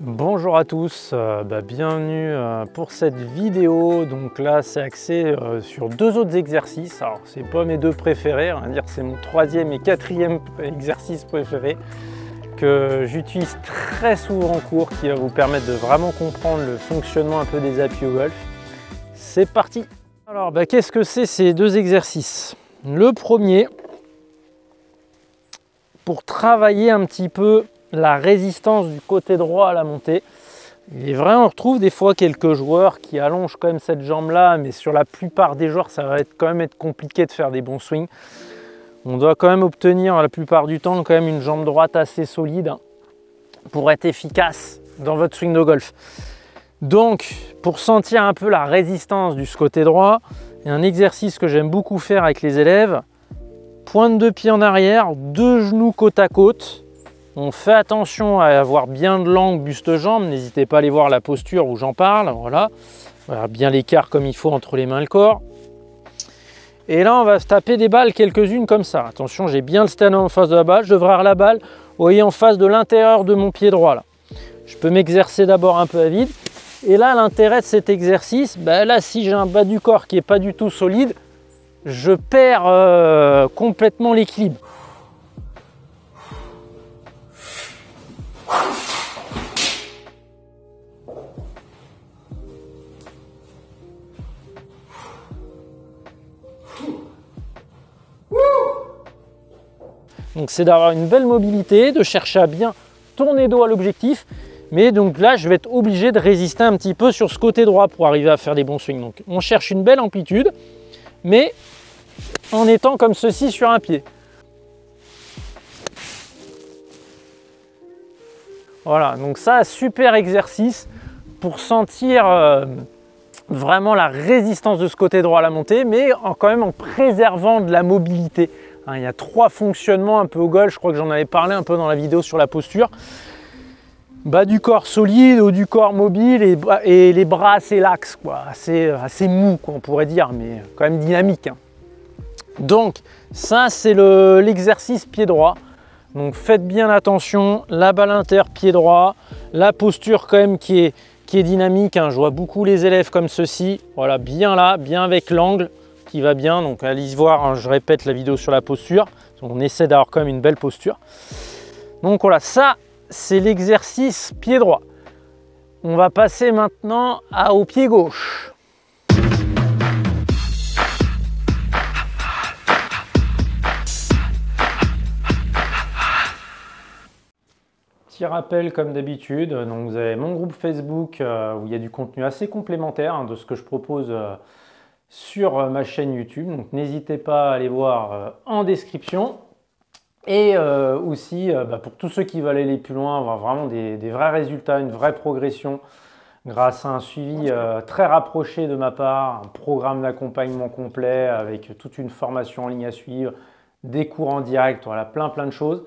Bonjour à tous, bienvenue pour cette vidéo. Donc là c'est axé sur deux autres exercices. Alors c'est pas mes deux préférés, on va dire c'est mon troisième et quatrième exercice préféré que j'utilise très souvent en cours, qui va vous permettre de vraiment comprendre le fonctionnement un peu des appuis au golf. C'est parti. Alors qu'est-ce que c'est ces deux exercices? Le premier, pour travailler un petit peu la résistance du côté droit à la montée. Il est vrai, on retrouve des fois quelques joueurs qui allongent quand même cette jambe là, mais sur la plupart des joueurs ça va quand même être compliqué de faire des bons swings. On doit quand même obtenir la plupart du temps quand même une jambe droite assez solide pour être efficace dans votre swing de golf. Donc pour sentir un peu la résistance du côté droit, il y a un exercice que j'aime beaucoup faire avec les élèves. Pointe de pied en arrière, deux genoux côte à côte. On fait attention à avoir bien de l'angle buste-jambe, n'hésitez pas à aller voir la posture où j'en parle, voilà. Bien l'écart comme il faut entre les mains et le corps. Et là on va se taper des balles quelques-unes comme ça. Attention, j'ai bien le sternum en face de la balle, je devrais avoir la balle, vous voyez, en face de l'intérieur de mon pied droit là. Je peux m'exercer d'abord un peu à vide. Et là l'intérêt de cet exercice, là si j'ai un bas du corps qui n'est pas du tout solide, je perds complètement l'équilibre. Donc c'est d'avoir une belle mobilité, de chercher à bien tourner dos à l'objectif. Mais donc là, je vais être obligé de résister un petit peu sur ce côté droit pour arriver à faire des bons swings. Donc on cherche une belle amplitude, mais en étant comme ceci sur un pied. Voilà, donc ça, super exercice pour sentir vraiment la résistance de ce côté droit à la montée, mais quand même en préservant de la mobilité. Il y a trois fonctionnements un peu au golf, je crois que j'en avais parlé un peu dans la vidéo sur la posture. Bas du corps solide, haut du corps mobile et les bras assez laxes, assez mou, on pourrait dire, mais quand même dynamique. Donc ça c'est l'exercice pied droit. Donc faites bien attention, la balle inter pied droit, la posture quand même qui est dynamique. Je vois beaucoup les élèves comme ceci, voilà, bien là, bien avec l'angle qui va bien. Donc allez voir, je répète la vidéo sur la posture, on essaie d'avoir quand même une belle posture. Donc voilà, ça c'est l'exercice pied droit. On va passer maintenant au pied gauche. Petit rappel comme d'habitude, donc vous avez mon groupe Facebook où il y a du contenu assez complémentaire de ce que je propose sur ma chaîne YouTube. Donc n'hésitez pas à aller voir en description. Et aussi pour tous ceux qui veulent aller plus loin, avoir vraiment des vrais résultats, une vraie progression grâce à un suivi très rapproché de ma part, un programme d'accompagnement complet avec toute une formation en ligne à suivre, des cours en direct, voilà, plein de choses.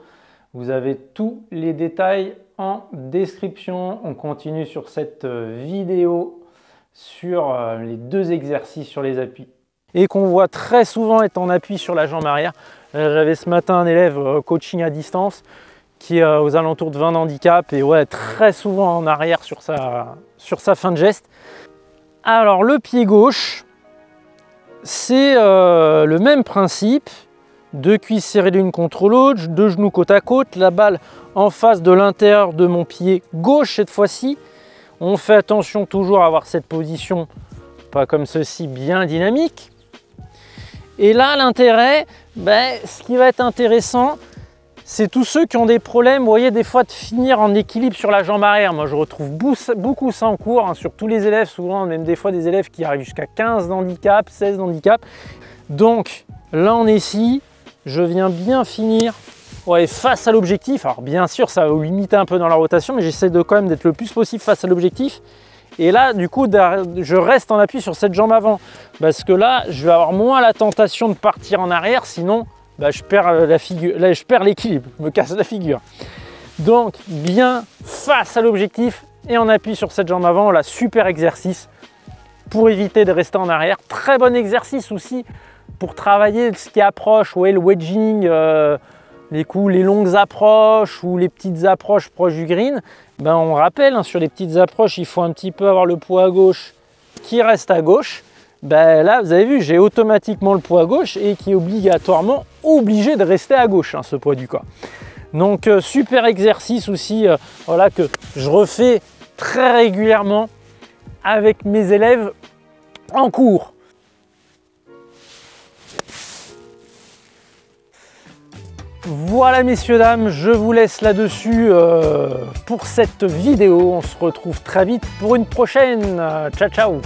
Vous avez tous les détails en description. On continue sur cette vidéo sur les deux exercices sur les appuis. Et qu'on voit très souvent être en appui sur la jambe arrière. J'avais ce matin un élève coaching à distance qui est aux alentours de 20 handicap et ouais, très souvent en arrière sur sa fin de geste. Alors le pied gauche, c'est le même principe. Deux cuisses serrées l'une contre l'autre, deux genoux côte à côte, la balle en face de l'intérieur de mon pied gauche cette fois-ci. On fait attention toujours à avoir cette position, pas comme ceci, bien dynamique. Et là, l'intérêt, ce qui va être intéressant, c'est tous ceux qui ont des problèmes, vous voyez, des fois de finir en équilibre sur la jambe arrière. Moi, je retrouve beaucoup ça en cours, sur tous les élèves, souvent, même des fois des élèves qui arrivent jusqu'à 15 d'handicap, 16 d'handicap. Donc, là, on est ici. Je viens bien finir face à l'objectif. Alors bien sûr, ça va vous limiter un peu dans la rotation, mais j'essaie de quand même d'être le plus possible face à l'objectif. Et là, du coup, je reste en appui sur cette jambe avant. Parce que là, je vais avoir moins la tentation de partir en arrière, sinon je perds la figure. Là, je perds l'équilibre, je me casse la figure. Donc, bien face à l'objectif et en appui sur cette jambe avant, là, super exercice pour éviter de rester en arrière. Très bon exercice aussi pour travailler ce qui approche, le wedging, les coups, les longues approches ou les petites approches proches du green, ben on rappelle, hein, sur les petites approches, il faut un petit peu avoir le poids à gauche qui reste à gauche. Ben là, vous avez vu, j'ai automatiquement le poids à gauche et qui est obligatoirement obligé de rester à gauche, hein, ce poids du corps. Donc super exercice aussi, voilà, que je refais très régulièrement avec mes élèves en cours. Voilà messieurs, dames, je vous laisse là-dessus pour cette vidéo. On se retrouve très vite pour une prochaine. Ciao, ciao!